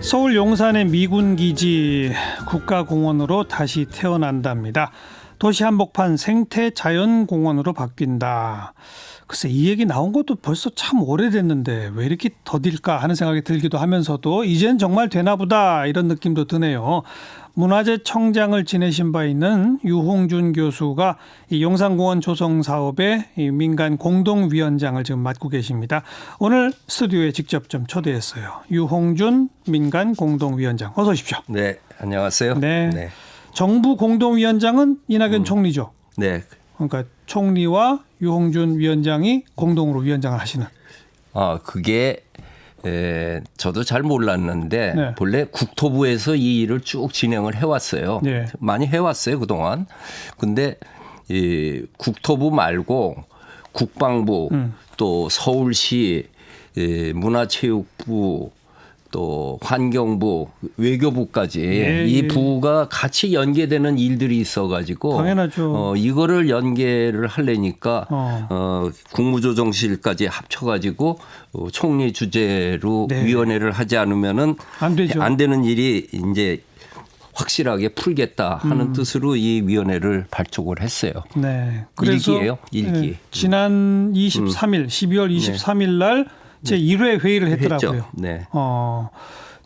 서울 용산의 미군 기지 국가공원으로 다시 태어난답니다. 도시 한복판 생태자연공원으로 바뀐다. 글쎄 이 얘기 나온 것도 벌써 참 오래됐는데 왜 이렇게 더딜까 하는 생각이 들기도 하면서도 이젠 정말 되나 보다 이런 느낌도 드네요. 문화재청장을 지내신 바 있는 유홍준 교수가 이 용산공원 조성 사업의 이 민간 공동위원장을 지금 맡고 계십니다. 오늘 스튜디오에 직접 좀 초대했어요. 유홍준 민간 공동위원장 어서 오십시오. 네, 안녕하세요. 네. 정부 공동위원장은 이낙연 총리죠. 네. 그러니까 총리와 유홍준 위원장이 공동으로 위원장을 하시는. 그게 저도 잘 몰랐는데 네. 본래 국토부에서 이 일을 쭉 진행을 해왔어요. 네. 많이 해왔어요 그동안. 근데 이 국토부 말고 국방부 또 서울시 문화체육부 또 환경부, 외교부까지 이 부가 같이 연계되는 일들이 있어가지고 당연하죠. 이거를 연계를 하려니까 국무조정실까지 합쳐가지고 총리 주재로 네. 위원회를 하지 않으면은 안 되죠. 안 되는 일이 이제 확실하게 풀겠다 하는 뜻으로 이 위원회를 발족을 했어요. 네. 그래서 일기예요. 일기. 네, 지난 23일, 12월 23일 날 제1회 회의를 했더라고요. 했죠. 네.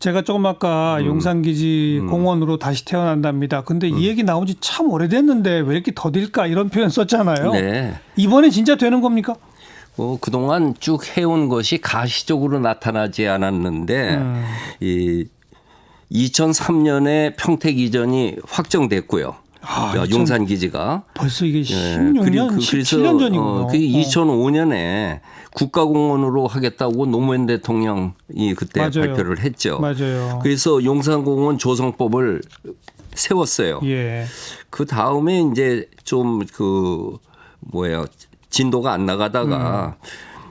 제가 조금 아까 용산기지 공원으로 다시 태어난답니다. 근데 이 얘기 나온 지 참 오래됐는데 왜 이렇게 더딜까 이런 표현 썼잖아요. 네. 이번에 진짜 되는 겁니까? 그동안 쭉 해온 것이 가시적으로 나타나지 않았는데 이 2003년에 평택 이전이 확정됐고요. 용산 기지가 벌써 이게 16년, 17년 전이군요. 그게 2005년에 국가공원으로 하겠다고 노무현 대통령이 그때 맞아요. 발표를 했죠. 맞아요. 그래서 용산공원 조성법을 세웠어요. 예. 그 다음에 이제 좀 진도가 안 나가다가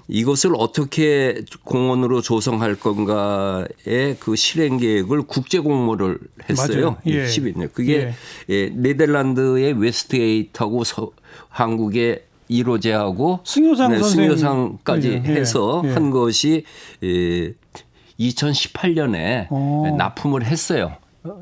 이것을 어떻게 공원으로 조성할 건가의 그 실행 계획을 국제 공모를 했어요. 예. 10년. 그게 네덜란드의 웨스트게이트하고 한국의 1호제하고 승효상까지 해서 한 것이 2018년에 납품을 했어요.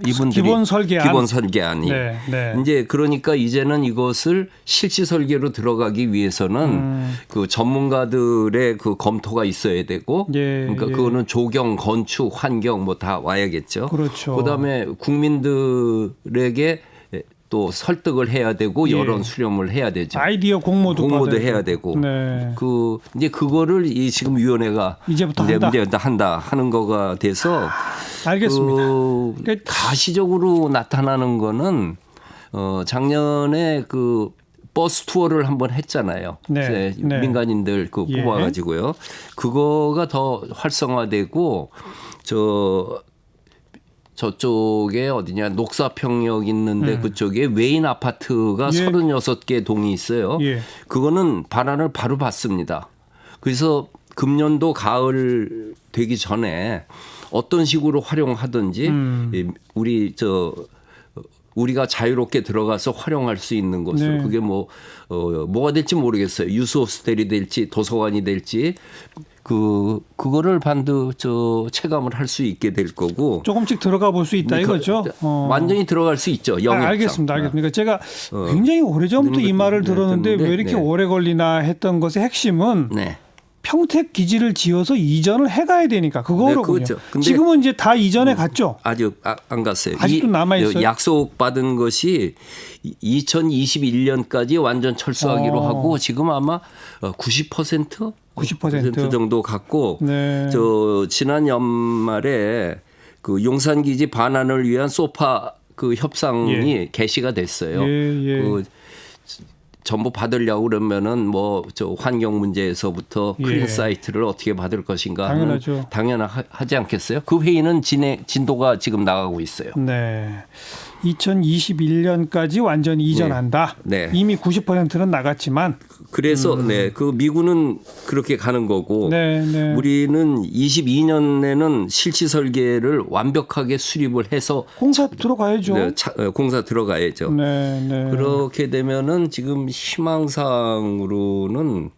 이분들이 기본 설계안이. 네. 이제 그러니까 이제는 이것을 실시 설계로 들어가기 위해서는 그 전문가들의 그 검토가 있어야 되고, 그러니까 그거는 조경, 건축, 환경 뭐 다 와야겠죠. 그렇죠. 그다음에 국민들에게 또 설득을 해야 되고 여론 수렴을 해야 되죠. 아이디어 공모도 해야 되고. 네. 이제 그거를 이 지금 위원회가 이제부터 한다 하는 거가 돼서 알겠습니다. 가시적으로 나타나는 거는 작년에 그 버스 투어를 한번 했잖아요. 네. 민간인들 뽑아가지고요. 그거가 더 활성화되고 저쪽에 어디냐 녹사평역 있는데 그쪽에 외인 아파트가 36개 동이 있어요. 그거는 반환을 바로 받습니다. 그래서 금년도 가을 되기 전에 어떤 식으로 활용하든지 우리가 자유롭게 들어가서 활용할 수 있는 것을 그게 뭐가 될지 모르겠어요. 유스호스텔이 될지 도서관이 될지 그거를 체감을 할 수 있게 될 거고 조금씩 들어가 볼 수 있다 이거죠. 완전히 들어갈 수 있죠. 영역상. 알겠습니다. 그러니까 제가 굉장히 오래전부터 이 말을 들었는데 왜 이렇게 오래 걸리나 했던 것의 핵심은 평택 기지를 지어서 이전을 해가야 되니까 그거로군요. 지금은 이제 다 이전에 갔죠. 아직 안 갔어요. 아직도 남아 있어요. 약속 받은 것이 2021년까지 완전 철수하기로 하고 지금 아마 90% 정도 갔고 지난 연말에 그 용산기지 반환을 위한 소파 그 협상이 개시가 됐어요. 전부 받으려고 그러면은 환경 문제에서부터 클린 사이트를 어떻게 받을 것인가 하는 당연하지 않겠어요? 그 회의는 진도가 지금 나가고 있어요. 네. 2021년까지 완전히 이전한다. 이미 90%는 나갔지만 그래서 그 미군은 그렇게 가는 거고 우리는 22년에는 실시 설계를 완벽하게 수립을 해서 공사 들어가야죠. 공사 들어가야죠. 그렇게 되면은 지금 희망상으로는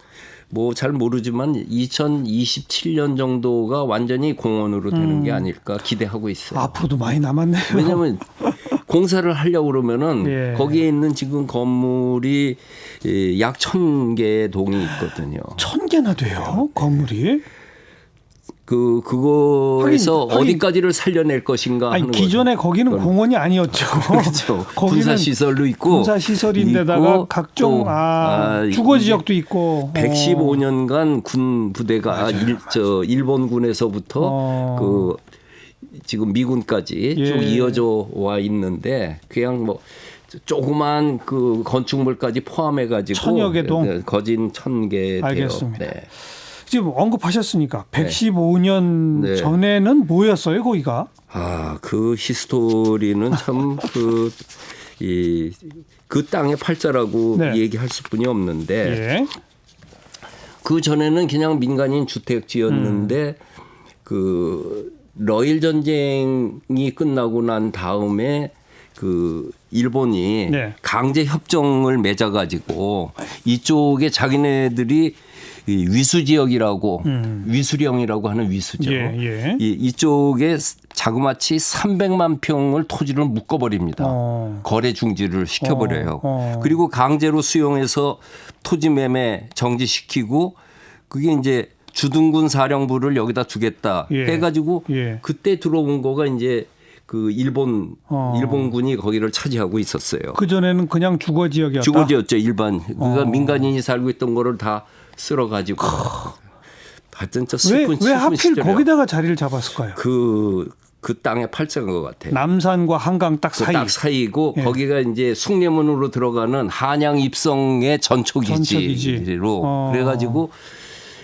뭐 잘 모르지만 2027년 정도가 완전히 공원으로 되는 게 아닐까 기대하고 있어요. 앞으로도 많이 남았네요. 왜냐하면 공사를 하려고 그러면은 예. 거기에 있는 지금 건물이 약 1,000개 동이 있거든요. 1,000개나 돼요, 건물이? 그거에서 하긴, 어디까지를 살려낼 것인가 아니, 하는 기존에 거죠. 거기는 공원이 아니었죠. 그렇죠. 군사 시설도 있고 군사 시설인데다가 있고 각종 주거 지역도 있고 115년간 군 부대가 일본군에서부터 그 지금 미군까지 예. 쭉 이어져 와 있는데 그냥 뭐 조그만 그 건축물까지 포함해 가지고 1,000여 개 동? 거진 1,000개 돼요. 알겠습니다. 네. 지금 언급하셨으니까 115년 네. 전에는 뭐였어요, 거기가? 그 히스토리는 참 그 땅의 팔자라고 네. 얘기할 수뿐이 없는데 예. 그 전에는 그냥 민간인 주택지였는데 그 러일 전쟁이 끝나고 난 다음에 그 일본이 네. 강제 협정을 맺어 가지고 이쪽에 자기네들이 이 위수 지역이라고 위수령이라고 하는 위수죠. 예, 예. 이쪽에 자그마치 300만 평을 토지를 묶어버립니다. 거래 중지를 시켜버려요. 그리고 강제로 수용해서 토지 매매 정지시키고 그게 이제 주둔군 사령부를 여기다 두겠다 예. 해가지고 예. 그때 들어온 거가 이제 그 일본군이 거기를 차지하고 있었어요. 그 전에는 그냥 주거 지역이었다. 주거지였죠 일반. 그러니까 민간인이 살고 있던 거를 다 쓸어가지고. 하여튼 저 슬픈 왜 하필 시절이에요. 거기다가 자리를 잡았을까요? 그 땅의 팔자인 것 같아요. 남산과 한강 딱 사이. 딱 사이고 예. 거기가 이제 숭례문으로 들어가는 한양 입성의 전초기지. 전초기지로 그래가지고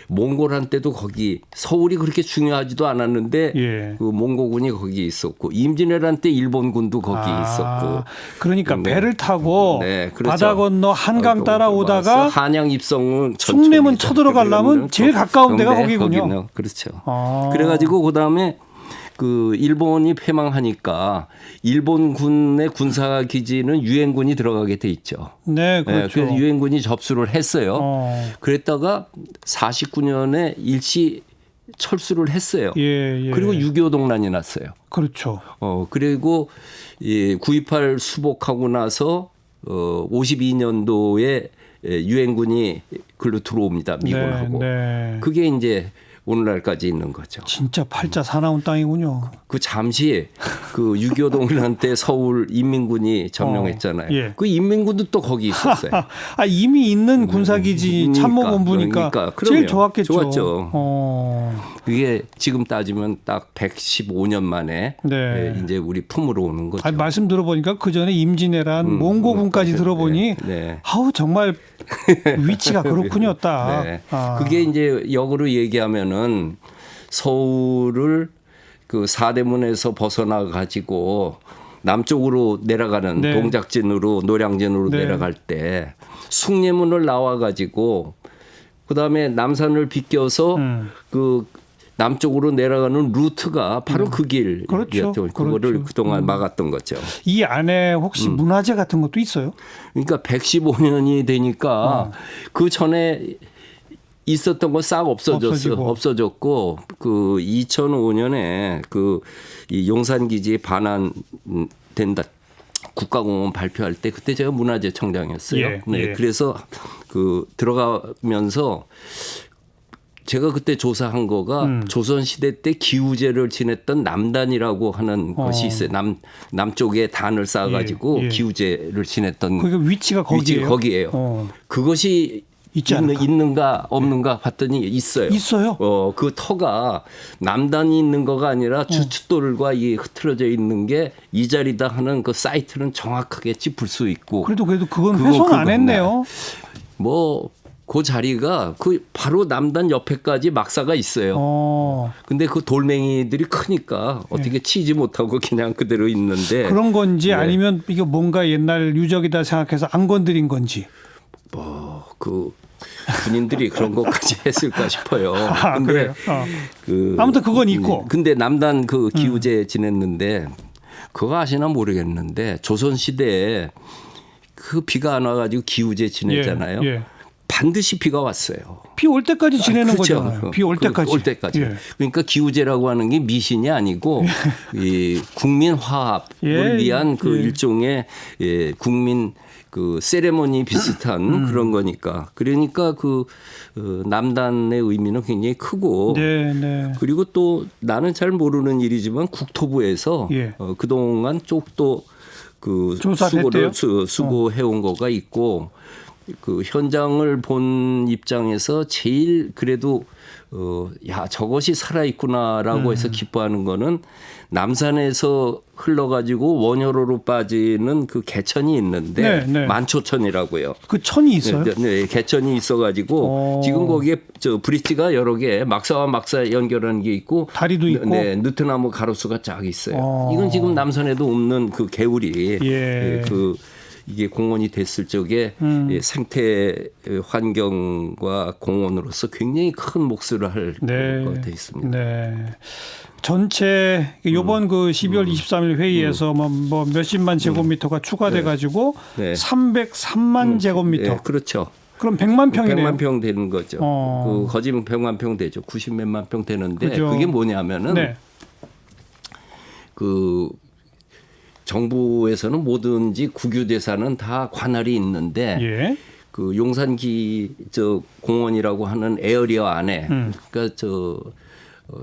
몽골한 때도 거기 서울이 그렇게 중요하지도 않았는데 예. 그 몽고군이 거기 있었고 임진왜란 때 일본군도 거기 있었고 그러니까 배를 타고 네, 그렇죠. 바다 건너 한강 따라오다가 한양 입성은 숭례문 쳐들어가려면 제일 가까운 데가 거기군요. 거기는 그렇죠. 그래가지고 그 다음에 그 일본이 패망하니까 일본군의 군사 기지는 유엔군이 들어가게 돼 있죠. 네, 그렇죠. 그래서 유엔군이 접수를 했어요. 그랬다가 49년에 일시 철수를 했어요. 예. 그리고 6.25 동란이 났어요. 그렇죠. 그리고 9.28 수복하고 나서 52년도에 유엔군이 글로 들어옵니다. 미군하고. 네. 그게 이제 오늘날까지 있는 거죠. 진짜 팔자 사나운 땅이군요. 그 잠시 그 6.25 동란 때 서울 인민군이 점령했잖아요. 예. 그 인민군도 또 거기 있었어요. 이미 있는 군사기지 참모본부니까 그러니까. 제일 좋았겠죠. 좋았죠. 그게 지금 따지면 딱 115년 만에 네. 이제 우리 품으로 오는 거죠. 말씀 들어보니까 그 전에 임진왜란 몽고군까지 들어보니 네. 아우 정말 위치가 그렇군요, 딱. 네. 그게 이제 역으로 얘기하면은 서울을 그 사대문에서 벗어나 가지고 남쪽으로 내려가는 네. 동작진으로 노량진으로 네. 내려갈 때 숭례문을 나와 가지고 그다음에 남산을 비껴서 그 남쪽으로 내려가는 루트가 바로 그 길이었죠. 그렇죠. 그거를 그렇죠. 그동안 막았던 거죠. 이 안에 혹시 문화재 같은 것도 있어요? 그러니까 115년이 되니까 그 전에 있었던 건 싹 없어졌고 그 2005년에 그 이 용산 기지에 반환된다 국가공원 발표할 때 그때 제가 문화재청장이었어요. 예, 네, 예. 그래서 들어가면서 제가 그때 조사한 거가 조선 시대 때 기우제를 지냈던 남단이라고 하는 것이 있어요. 남쪽에 단을 쌓아가지고 예. 기우제를 지냈던 그게 위치가 거기예요? 거기에요. 그것이 있는가 없는가 봤더니 있어요. 있어요? 그 터가 남단이 있는 거가 아니라 주춧돌과 이 흐트러져 있는 게 이 자리다 하는 그 사이트는 정확하게 짚을 수 있고. 그래도 그건 훼손 안 했네요. 그 자리가 그 바로 남단 옆에까지 막사가 있어요. 근데 그 돌멩이들이 크니까 어떻게 치지 못하고 그냥 그대로 있는데. 그런 건지 아니면 이게 뭔가 옛날 유적이다 생각해서 안 건드린 건지. 그 군인들이 그런 것까지 했을까 싶어요. 근데 아무튼 그건 있고. 근데 남단 그 기우제 지냈는데 그거 아시나 모르겠는데 조선 시대에 그 비가 안 와가지고 기우제 지냈잖아요. 예. 반드시 비가 왔어요. 비 올 때까지 지내는 그렇죠. 거잖아요. 비 올 때까지. 올 때까지. 예. 그러니까 기후제라고 하는 게 미신이 아니고 이 국민 화합을 위한 그 일종의 국민 그 세레머니 비슷한 그런 거니까. 그러니까 그 남단의 의미는 굉장히 크고 그리고 또 나는 잘 모르는 일이지만 국토부에서 그동안 쪽도 그 수고를 수고해온 거가 있고 그 현장을 본 입장에서 제일 그래도 야 저것이 살아있구나라고 해서 기뻐하는 거는 남산에서 흘러가지고 원효로로 빠지는 그 개천이 있는데 만초천이라고요. 그 천이 있어요? 네, 개천이 있어가지고 지금 거기에 저 브릿지가 여러 개 막사와 막사 연결하는 게 있고 다리도 있고 느티나무 가로수가 쫙 있어요. 이건 지금 남산에도 없는 그 개울이 이게 공원이 됐을 적에 생태 환경과 공원으로서 굉장히 큰 몫을 할 것 돼 있습니다. 네. 전체 이번 그 12월 23일 회의에서 뭐 몇십만 제곱미터가 추가돼 가지고 303만 제곱미터. 네, 그렇죠. 그럼 100만 평이네요. 100만 평 되는 거죠. 그 거짓 100만 평 되죠. 90몇만 평 되는데 그게 뭐냐면은 그 정부에서는 뭐든지 국유재산은 다 관할이 있는데 그 용산기 저 공원이라고 하는 에어리어 안에 그러니까 저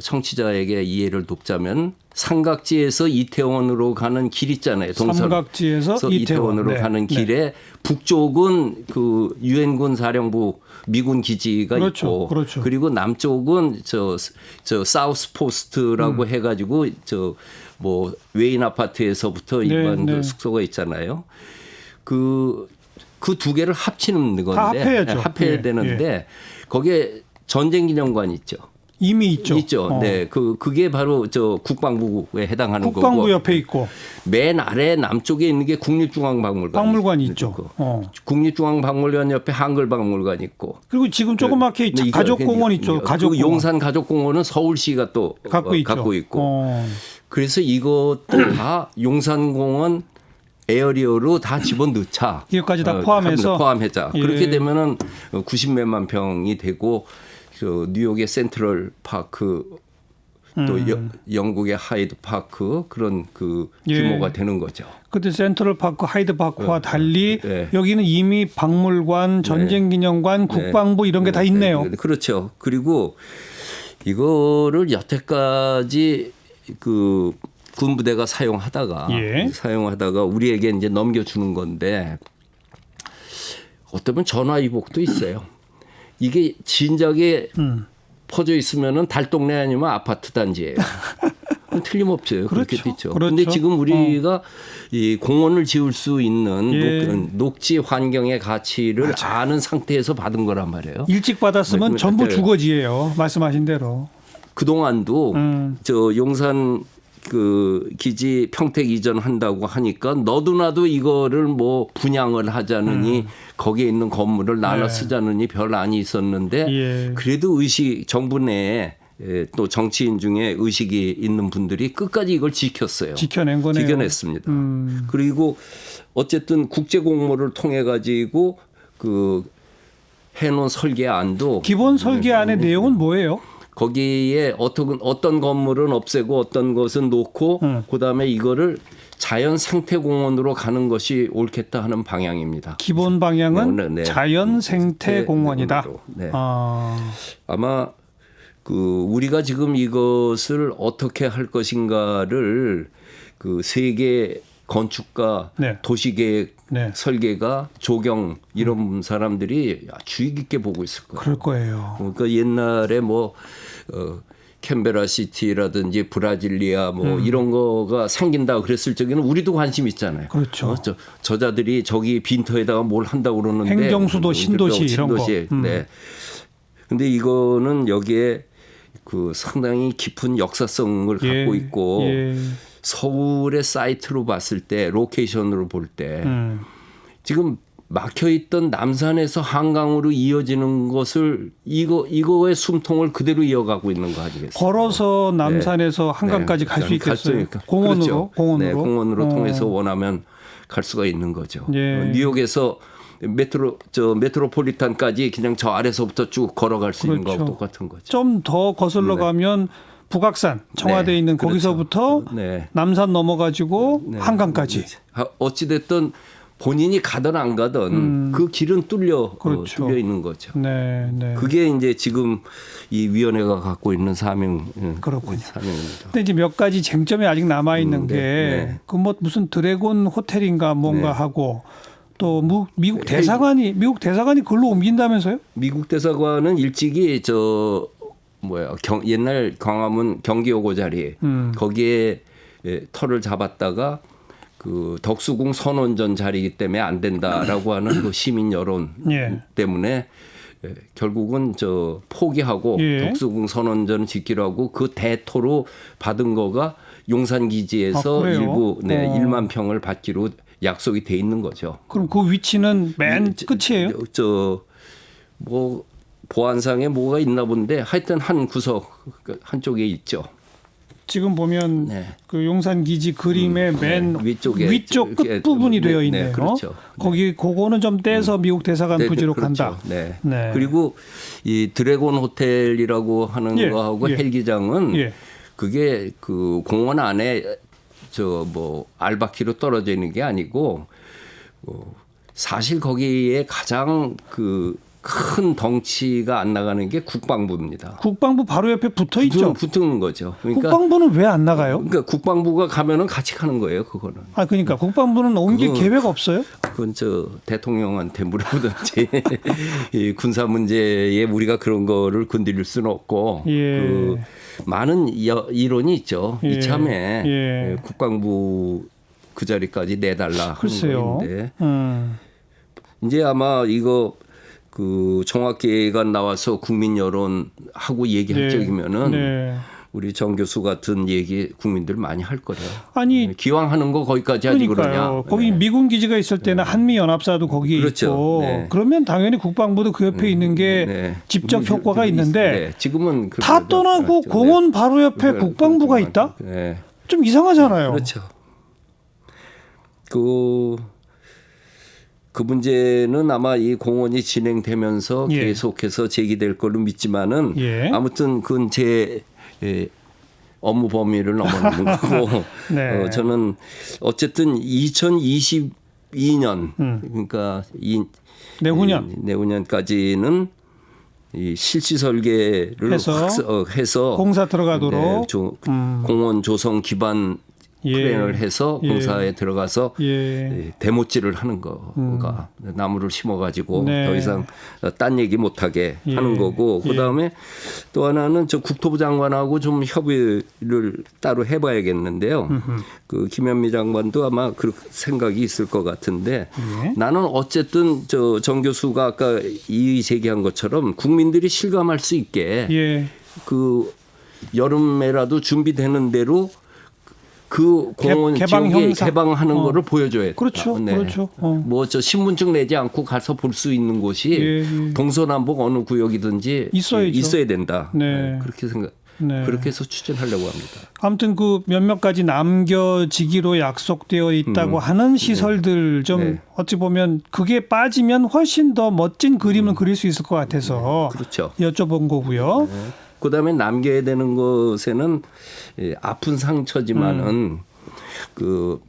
청취자에게 이해를 돕자면 삼각지에서 이태원으로 가는 길 있잖아요. 동선. 삼각지에서 이태원으로 가는 길에 북쪽은 그 유엔군 사령부 미군 기지가 있고 그리고 남쪽은 저 사우스 포스트라고 해가지고 저 뭐 외인 아파트에서부터 일반 그 숙소가 있잖아요. 그 두 개를 합치는 건데 합해야 되는데 거기에 전쟁기념관 있죠. 이미 있죠. 있죠. 네, 그게 바로 저 국방부에 해당하는 거고. 국방부 옆에 있고. 맨 아래 남쪽에 있는 게 국립중앙박물관. 박물관이 있죠. 국립중앙박물관 옆에 한글박물관 있고. 그리고 지금 조그맣게 가족공원 있죠. 가족공원. 용산 가족공원은 서울시가 또 갖고 있고. 그래서 이것도 다 용산공원 에어리어로 다 집어넣자. 이것까지 다 포함해서. 포함하자. 그렇게 되면은 90몇만 평이 되고 그 뉴욕의 센트럴 파크 또 영국의 하이드 파크 그런 그 규모가 되는 거죠. 그때 센트럴 파크, 하이드 파크와 달리 여기는 이미 박물관, 전쟁기념관, 국방부 이런 게 다 있네요. 그렇죠. 그리고 이거를 여태까지 그 군부대가 사용하다가 우리에게 이제 넘겨주는 건데 어쩌면 전화위복도 있어요. 이게 진작에 퍼져 있으면은 달동네 아니면 아파트 단지예요. 틀림없어요. 그렇게 됐죠. 그런데 지금 우리가 이 공원을 지을 수 있는 녹지 환경의 가치를 아는 상태에서 받은 거란 말이에요. 일찍 받았으면 전부 주거지예요. 말씀하신 대로. 그동안도 저 용산 그 기지 평택 이전한다고 하니까 너도나도 이거를 뭐 분양을 하자느니 거기에 있는 건물을 나눠 쓰자느니 별 안이 있었는데 그래도 정부 내에 또 정치인 중에 의식이 있는 분들이 끝까지 이걸 지켰어요. 지켜낸 거네요. 지켜냈습니다. 그리고 어쨌든 국제 공모를 통해 가지고 그 해놓은 설계안도 기본 설계안의 내용은 뭐예요? 거기에 어떤 건물은 없애고 어떤 것은 놓고 그다음에 이거를 자연 생태 공원으로 가는 것이 옳겠다 하는 방향입니다. 기본 방향은 자연 생태 공원이다. 아마 그 우리가 지금 이것을 어떻게 할 것인가를 그 세계 건축가, 도시계획, 설계가, 조경 이런 사람들이 주의 깊게 보고 있을 거예요. 그럴 거예요. 그러니까 옛날에 뭐 캔베라 시티라든지 브라질리아 뭐 이런 거가 생긴다 그랬을 적에는 우리도 관심 있잖아요. 그렇죠. 저자들이 저기 빈터에다가 뭘 한다고 그러는데 행정수도, 신도시 이런 거. 네. 근데 이거는 여기에 그 상당히 깊은 역사성을 갖고 있고 서울의 사이트로 봤을 때 로케이션으로 볼 때 지금 막혀있던 남산에서 한강으로 이어지는 것을 이거의 숨통을 그대로 이어가고 있는 거 아니겠어요? 걸어서 남산에서 한강까지 갈 수 있겠어요? 공원으로? 공원으로 통해서 원하면 갈 수가 있는 거죠. 뉴욕에서 메트로폴리탄까지 그냥 저 아래서부터 쭉 걸어갈 수 있는 그렇죠. 거하고 똑같은 거죠. 좀 더 거슬러 가면 북악산 청와대에 네, 있는 그렇죠. 거기서부터 네. 남산 넘어가지고 네. 한강까지. 어찌 됐든 본인이 가든 안 가든 그 길은 그렇죠. 뚫려 있는 거죠. 네, 네. 그게 이제 지금 이 위원회가 갖고 있는 그렇군요. 사명입니다. 근데 이제 몇 가지 쟁점이 아직 남아 있는 네, 게 네. 그 뭐 무슨 드래곤 호텔인가 뭔가 네. 하고 또 미국 대사관이 그걸로 옮긴다면서요? 미국 대사관은 일찍이 옛날 광화문 경기여고 자리 거기에 터를 잡았다가 그 덕수궁 선원전 자리이기 때문에 안 된다라고 하는 그 시민 여론 예. 때문에 결국은 포기하고 예. 덕수궁 선원전 짓기로 하고 그 대토로 받은 거가 용산 기지에서 그래요? 일부 1만 평을 받기로 약속이 돼 있는 거죠. 그럼 그 위치는 맨 끝이에요? 뭐 보안상에 뭐가 있나 본데 하여튼 한 구석 한쪽에 있죠. 지금 보면 네. 그 용산 기지 그림의 맨 위쪽에 위쪽 끝 부분이 되어 있네요. 그렇죠. 거기 그거는 좀 떼서 미국 대사관 네, 부지로 그렇죠. 간다. 네. 네. 그리고 이 드래곤 호텔이라고 하는 예, 거하고 예. 헬기장은 예. 그게 그 공원 안에 알바키로 떨어져 있는 게 아니고 사실 거기에 가장 그 큰 덩치가 안 나가는 게 국방부입니다. 국방부 바로 옆에 붙어 있죠. 붙는 거죠. 그러니까 국방부는 왜 안 나가요? 그러니까 국방부가 가면은 같이 가는 거예요. 그거는. 그러니까 국방부는 옮길 계획 없어요? 그건 대통령한테 물어보든지 이 군사 문제에 우리가 그런 거를 건드릴 수는 없고 예. 그 많은 이론이 있죠. 예. 이참에 예. 국방부 그 자리까지 내달라 하는 글쎄요. 건데 이제 이제 아마 이거 그 종합계획안 나와서 국민 여론하고 얘기할 적이면은 네. 우리 정 교수 같은 얘기 국민들 많이 할 거래요. 아니 기왕 하는 거 거기까지 하지 그러니까요. 그러냐. 거기 미군 기지가 있을 때는 한미 연합사도 거기에 그렇죠. 있고 네. 그러면 당연히 국방부도 그 옆에 있는 게 네. 직접 효과가 있는데 지금은 다 떠나고 그렇죠. 공원 바로 옆에 국방부가 있다? 네. 좀 이상하잖아요. 그렇죠. 그 문제는 아마 이 공원이 진행되면서 예. 계속해서 제기될 걸로 믿지만은 예. 아무튼 그건 제 업무 범위를 넘어서는 거고 네. 저는 어쨌든 2022년 그러니까 내후년까지는 이 실시 설계를 해서 공사 들어가도록 공원 조성 기반 플랜을 해서 공사에 들어가서 대못질을 하는 거가 나무를 심어가지고 더 이상 딴 얘기 못하게 하는 거고 그다음에 또 하나는 저 국토부 장관하고 좀 협의를 따로 해봐야겠는데요. 그 김현미 장관도 아마 그 생각이 있을 것 같은데 나는 어쨌든 정 교수가 아까 이의 제기한 것처럼 국민들이 실감할 수 있게 그 여름에라도 준비되는 대로 그 공원 지역에 개방하는 거를 보여줘야 돼. 그렇죠. 그렇죠. 뭐 신분증 내지 않고 가서 볼 수 있는 곳이 동서남북 어느 구역이든지 있어야 된다. 그렇게 그렇게 해서 추진하려고 합니다. 아무튼 그 몇몇 가지 남겨지기로 약속되어 있다고 하는 시설들 좀 어찌 보면 그게 빠지면 훨씬 더 멋진 그림을 그릴 수 있을 것 같아서 그렇죠. 여쭤본 거고요. 그다음에 남겨야 되는 것에는 아픈 상처지만은 그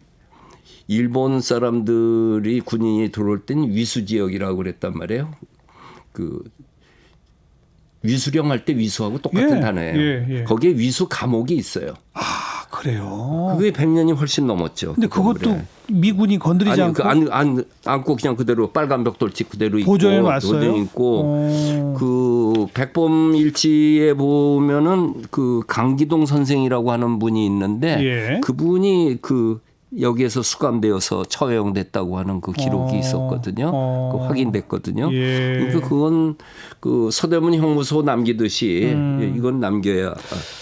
일본 사람들이 군인이 들어올 땐 위수 지역이라고 그랬단 말이에요. 그 위수령 할 때 위수하고 똑같은 단어예요. 거기에 위수 감옥이 있어요. 그래요. 그게 100년이 훨씬 넘었죠. 근데 그것도 미군이 건드리지 않고 않고 그냥 그대로 빨간 벽돌집 그대로 있고 보존해 놨어요. 있고 그 백범 일지에 보면은 그 강기동 선생이라고 하는 분이 있는데 그분이 그 여기에서 수감되어서 처형됐다고 하는 그 기록이 있었거든요. 그 확인됐거든요. 그러니까 그건 그 서대문 형무소 남기듯이 이건 남겨야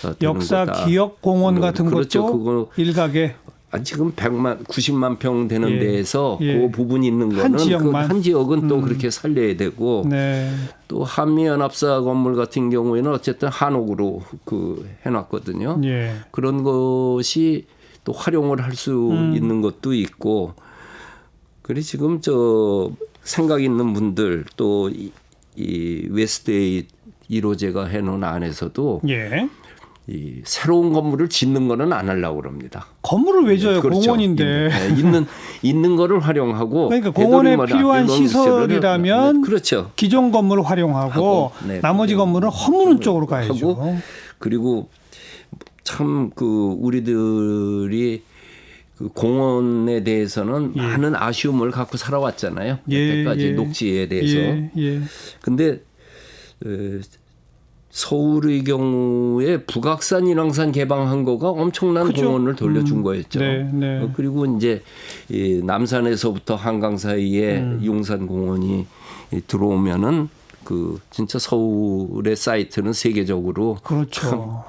되는 역사 거다. 기억 공원 같은 그렇죠. 것도 그거 일각에 지금 90만 평 되는 데에서 그 부분이 있는 거는 한 지역은 또 그렇게 살려야 되고 또 한미연합사 건물 같은 경우에는 어쨌든 한옥으로 그 해놨거든요. 그런 것이 또 활용을 할 수 있는 것도 있고 그래 지금 생각 있는 분들 또 이 웨스트에이 1호제가 해놓은 안에서도 예. 이 새로운 건물을 짓는 거는 안 하려고 그럽니다. 건물을 왜 져요? 그렇죠. 공원인데. 있는 거를 활용하고 그러니까 공원에 되도록이면 필요한 이런 시설이라면 그렇죠. 기존 건물을 활용하고 네, 나머지 건물은 허무는 쪽으로 가야죠. 하고 그리고 참 그 우리들이 그 공원에 대해서는 많은 아쉬움을 갖고 살아왔잖아요. 여태까지 녹지에 대해서. 근데 서울의 경우에 북악산 인왕산 개방한 거가 엄청난 그죠? 공원을 돌려준 거였죠. 네. 그리고 이제 이 남산에서부터 한강 사이에 용산공원이 들어오면은 그 진짜 서울의 사이트는 세계적으로 그렇죠.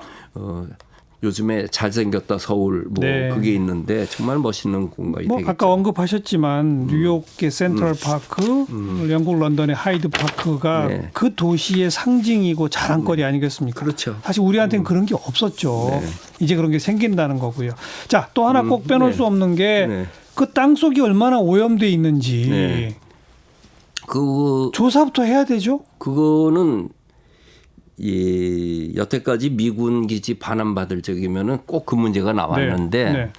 요즘에 잘생겼다 서울 뭐 네. 그게 있는데 정말 멋있는 공간이 뭐 되겠죠. 아까 언급하셨지만 뉴욕의 센트럴 파크, 영국 런던의 하이드 파크가 네. 그 도시의 상징이고 자랑거리 아니겠습니까? 그렇죠. 사실 우리한테는 그런 게 없었죠. 네. 이제 그런 게 생긴다는 거고요. 자, 또 하나 꼭 빼놓을 네. 수 없는 게 네. 그 땅속이 얼마나 오염돼 있는지 네. 조사부터 해야 되죠. 그거는 여태까지 미군 기지 반환받을 적이면은 꼭 그 문제가 나왔는데 네.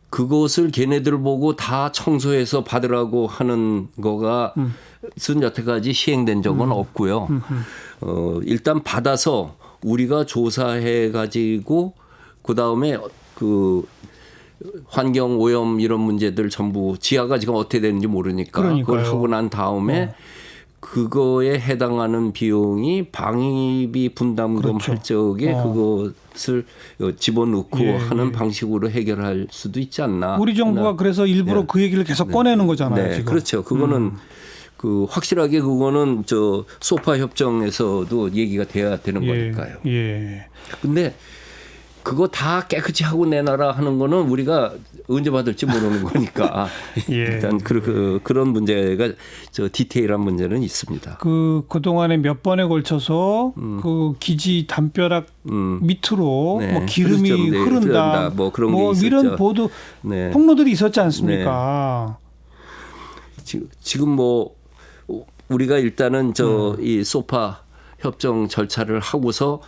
그것을 걔네들 보고 다 청소해서 받으라고 하는 거가 쓴 여태까지 시행된 적은 없고요. 일단 받아서 우리가 조사해 가지고 그 다음에 그 환경 오염 이런 문제들 전부 지하가 지금 어떻게 되는지 모르니까 그러니까요. 그걸 하고 난 다음에 그거에 해당하는 비용이 방위비 분담금 그렇죠. 할 적에 그것을 집어넣고 하는 방식으로 해결할 수도 있지 않나. 우리 정부가 그래서 일부러 그 얘기를 계속 꺼내는 거잖아요. 네, 지금. 그렇죠. 그거는 그 확실하게 그거는 저 소파 협정에서도 얘기가 돼야 되는 거니까요. 근데 그거 다 깨끗이 하고 내놔라 하는 거는 우리가 언제 받을지 모르는 거니까 일단 그런 문제가 저 디테일한 문제는 있습니다. 그동안에 몇 번에 걸쳐서 그 기지 담벼락 밑으로 네. 뭐 기름이 그렇죠. 네, 흐른다. 뭐 그런 게 있었죠. 이런 보도 네. 폭로들이 있었지 않습니까? 지금 뭐 우리가 일단은 이 소파 협정 절차를 하고서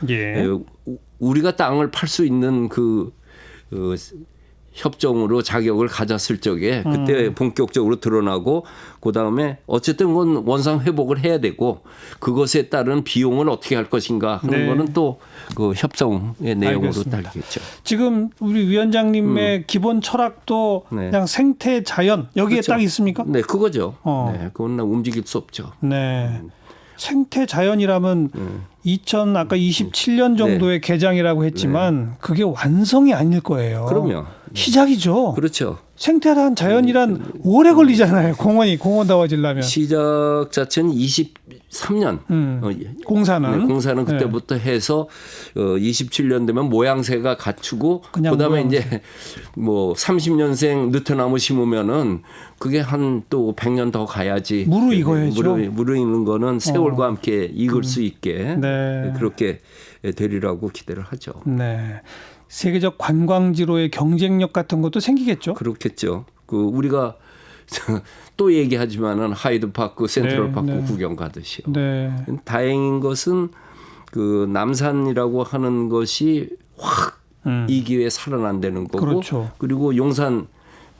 우리가 땅을 팔 수 있는 그 협정으로 자격을 가졌을 적에 그때 본격적으로 드러나고 그다음에 어쨌든 그건 원상 회복을 해야 되고 그것에 따른 비용을 어떻게 할 것인가 하는 거는 또 그 협정의 내용으로 알겠습니다. 달리겠죠. 지금 우리 위원장님의 기본 철학도 그냥 생태 자연 여기에 그렇죠. 딱 있습니까? 네, 그거죠. 네, 그건 움직일 수 없죠. 네. 생태 자연이라면 아까 27년 정도의 개장이라고 했지만 그게 완성이 아닐 거예요. 그럼요. 시작이죠. 그렇죠. 생태한 자연이란 오래 걸리잖아요. 공원다워지려면. 시작 자체는 23년. 공사는. 공사는 그때부터 해서 27년 되면 모양새가 갖추고 그다음에 이제 뭐 30년생 느티나무 심으면은 그게 한 또 100년 더 가야지. 무르익어야죠. 무르익는 거는 세월과 함께 익을 수 있게 그렇게 되리라고 기대를 하죠. 네. 세계적 관광지로의 경쟁력 같은 것도 생기겠죠. 그렇겠죠. 우리가 또 얘기하지만은 하이드파크, 센트럴파크 구경 가듯이요. 다행인 것은 그 남산이라고 하는 것이 확 이 기회에 살아난다는 거고, 그렇죠. 그리고 용산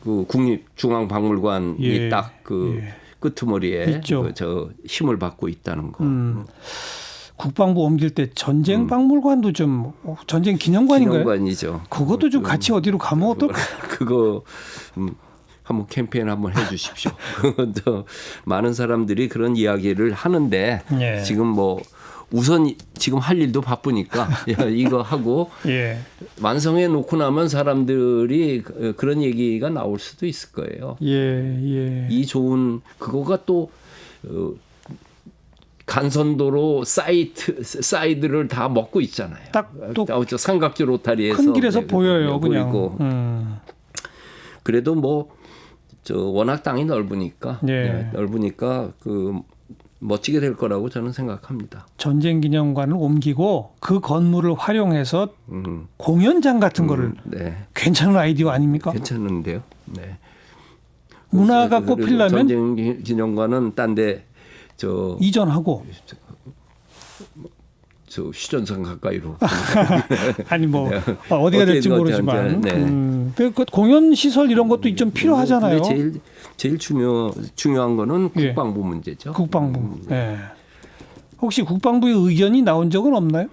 그 국립중앙박물관이 딱 그 끄트머리에 저 힘을 받고 있다는 거. 국방부 옮길 때 전쟁 박물관도 좀 전쟁 기념관인가요? 기념관이죠. 그것도 좀 같이 어디로 가면 어떨까? 그거 한번 캠페인 한번 해주십시오. 많은 사람들이 그런 이야기를 하는데 지금 뭐 우선 지금 할 일도 바쁘니까 이거 하고 완성해 놓고 나면 사람들이 그런 얘기가 나올 수도 있을 거예요. 이 좋은 그거가 또 간선도로 사이드를 다 먹고 있잖아요. 딱 또 삼각지 로타리에서 큰 길에서 보여요, 그냥. 보이고. 그래도 뭐 워낙 땅이 넓으니까 넓으니까 멋지게 될 거라고 저는 생각합니다. 전쟁 기념관을 옮기고 그 건물을 활용해서 공연장 같은 거를 괜찮은 아이디어 아닙니까? 괜찮은데요. 네. 문화가 그리고 꼽히려면 전쟁 기념관은 딴데 이전하고 저 휴전선 가까이로 아니 뭐 네. 어디가 될지 어떻게 모르지만 네. 그 공연 시설 이런 것도 좀 필요하잖아요. 근데 제일 중요한 거는 예. 국방부 문제죠. 국방부. 예. 혹시 국방부의 의견이 나온 적은 없나요?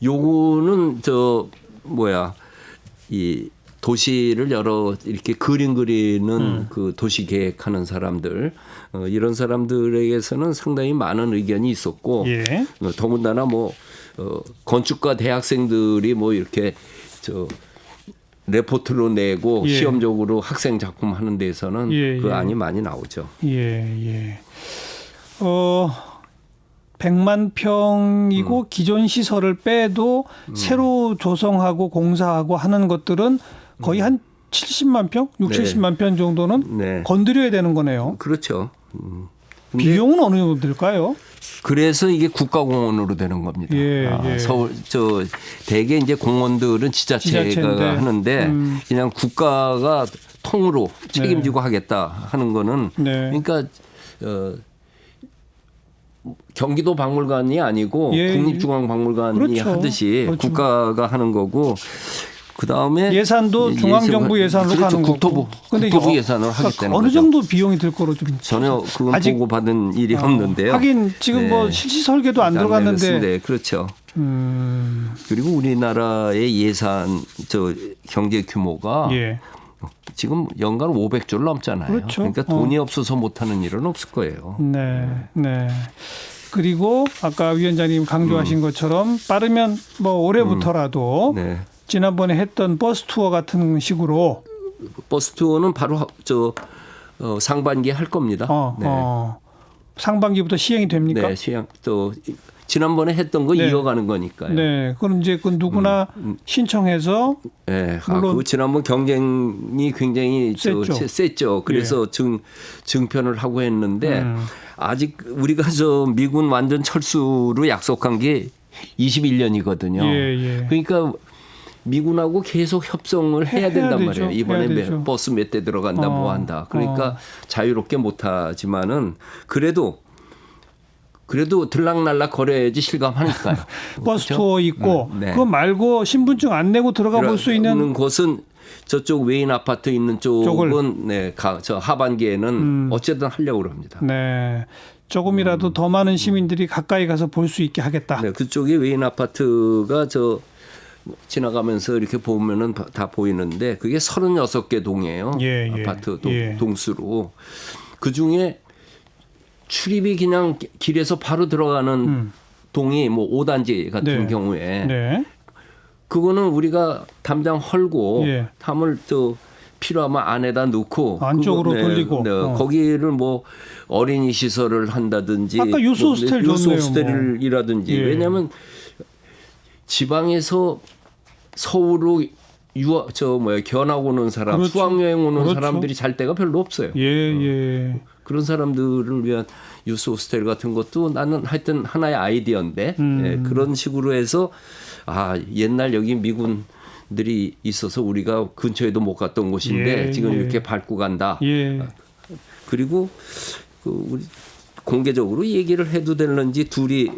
요거는 이 도시를 여러 이렇게 그림 그리는 그 도시 계획하는 사람들 이런 사람들에게서는 상당히 많은 의견이 있었고 예. 더군다나 건축가 대학생들이 이렇게 레포트로 내고 예. 시험적으로 학생 작품 하는 데에서는 예, 그 예. 안이 많이 나오죠. 예. 100만 평이고 기존 시설을 빼도 새로 조성하고 공사하고 하는 것들은 거의 한 70만 평, 6, 네. 70만 평 정도는 네. 건드려야 되는 거네요. 그렇죠. 근데 비용은 어느 정도 들까요? 그래서 이게 국가공원으로 되는 겁니다. 예. 서울 대개 이제 공원들은 지자체가 지자체인데. 하는데 그냥 국가가 통으로 책임지고 네. 하겠다 하는 거는 네. 그러니까 경기도 박물관이 아니고 예. 국립중앙박물관이 그렇죠. 하듯이 그렇죠. 국가가 하는 거고 그다음에 예산도 중앙정부 예산으로 그렇죠. 가는 거고. 근데 국토부 이게 예산으로 하기 때문에 어느 정도 비용이 들 거로 좀 전혀 그건 아직 보고 받은 일이 없는데요. 하긴 지금 네. 실시 설계도 안 들어갔는데 네, 그렇죠. 그리고 우리나라의 예산 경제 규모가 예. 지금 연간 500조를 넘잖아요. 그렇죠. 그러니까 돈이 없어서 못하는 일은 없을 거예요. 네. 그리고 아까 위원장님 강조하신 것처럼 빠르면 올해부터라도 네. 지난번에 했던 버스 투어 같은 식으로 버스 투어는 바로 상반기에 할 겁니다. 네. 상반기부터 시행이 됩니까? 네, 지난번에 했던 거 네. 이어가는 거니까요. 네, 그럼 이제 그 누구나 신청해서 네, 물론 그 지난번 경쟁이 굉장히 셌죠. 그래서 증편을 하고 했는데 아직 우리가 미군 완전 철수로 약속한 게 21년이거든요. 예. 그러니까 미군하고 계속 협상을 해야 된단 되죠. 말이에요. 이번에 해야 되죠. 버스 몇 대 들어간다 뭐 한다. 그러니까 자유롭게 못하지만은 그래도 들락날락 거려야지 실감하니까요. 버스 그렇죠? 투어 있고 네. 그거 말고 신분증 안 내고 들어가 볼 수 있는 곳은 저쪽 외인 아파트 있는 쪽은 저 하반기에는 어쨌든 하려고 합니다. 네. 조금이라도 더 많은 시민들이 가까이 가서 볼 수 있게 하겠다. 네, 그쪽에 외인 아파트가 지나가면서 이렇게 보면은 다 보이는데 그게 36개 동이에요. 예. 아파트 예. 동수로. 그 중에 출입이 그냥 길에서 바로 들어가는 동이 5단지 같은 네. 경우에 네. 그거는 우리가 담장 헐고 예. 담을 필요하면 안에다 넣고 안쪽으로 돌리고. 거기를 어린이 시설을 한다든지 아까 유스 호스텔 좋네요. 유스 호스텔이라든지 예. 왜냐하면 지방에서 서울로 견학 오는 사람, 그렇죠. 수학여행 오는 그렇죠. 사람들이 잘 데가 별로 없어요. 예. 그런 사람들을 위한 유스 호스텔 같은 것도 나는 하여튼 하나의 아이디어인데 그런 식으로 해서 옛날 여기 미군들이 있어서 우리가 근처에도 못 갔던 곳인데 지금 이렇게 밟고 간다. 예. 그리고 우리 공개적으로 얘기를 해도 되는지 둘이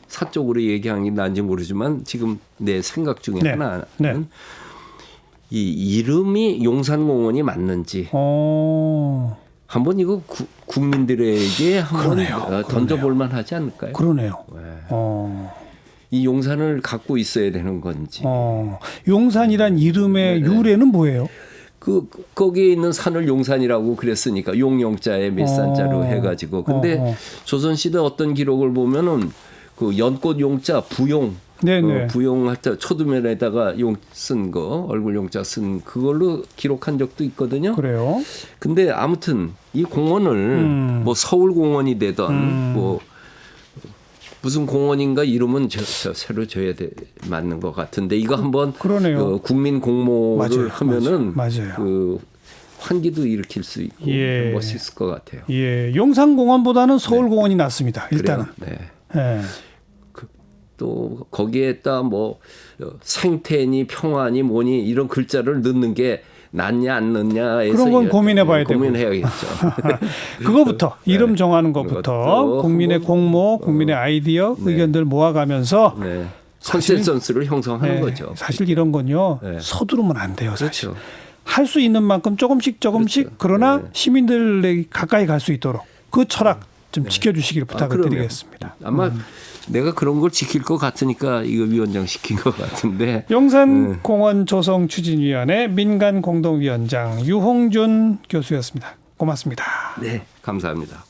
사적으로 얘기한 게 난지 모르지만 지금 내 생각 중에 하나는 이 이름이 용산공원이 맞는지 한번 이거 국민들에게 한번 던져볼 만하지 않을까요? 그러네요. 이 용산을 갖고 있어야 되는 건지. 용산이란 이름의 유래는 뭐예요? 거기에 있는 산을 용산이라고 그랬으니까 용자에 몇 산자로 해가지고. 근데 조선시대 어떤 기록을 보면은 그 연꽃 용자 부용. 부용할 때 초두면에다가 용 쓴 거, 얼굴 용자 쓴 그걸로 기록한 적도 있거든요. 그래요? 근데 아무튼 이 공원을 서울공원이 되던 무슨 공원인가 이름은 새로 줘야 맞는 것 같은데 이거 한번 국민 공모를 하면은 맞아요. 환기도 일으킬 수 있고 멋있을 것 같아요. 예, 용산공원보다는 서울공원이 낫습니다. 일단은. 또 거기에다 생태니 평화니 뭐니 이런 글자를 넣는 게 낫냐 안 넣냐에서 그런 건 고민해봐야 되고. 고민해야겠죠. 그거부터 이름 정하는 것부터 국민의 공모, 국민의 아이디어, 의견들 모아가면서 네. 컨센서스를 형성하는 네, 거죠. 사실 이런 건요. 네. 서두르면 안 돼요. 사실. 그렇죠. 할 수 있는 만큼 조금씩 그렇죠. 그러나 네. 시민들에게 가까이 갈 수 있도록 그 철학 좀 지켜주시길 부탁을 그럼요. 드리겠습니다. 아마 내가 그런 걸 지킬 것 같으니까 이거 위원장 시킨 것 같은데. 용산공원 조성추진위원회 민간공동위원장 유홍준 교수였습니다. 고맙습니다. 네, 감사합니다.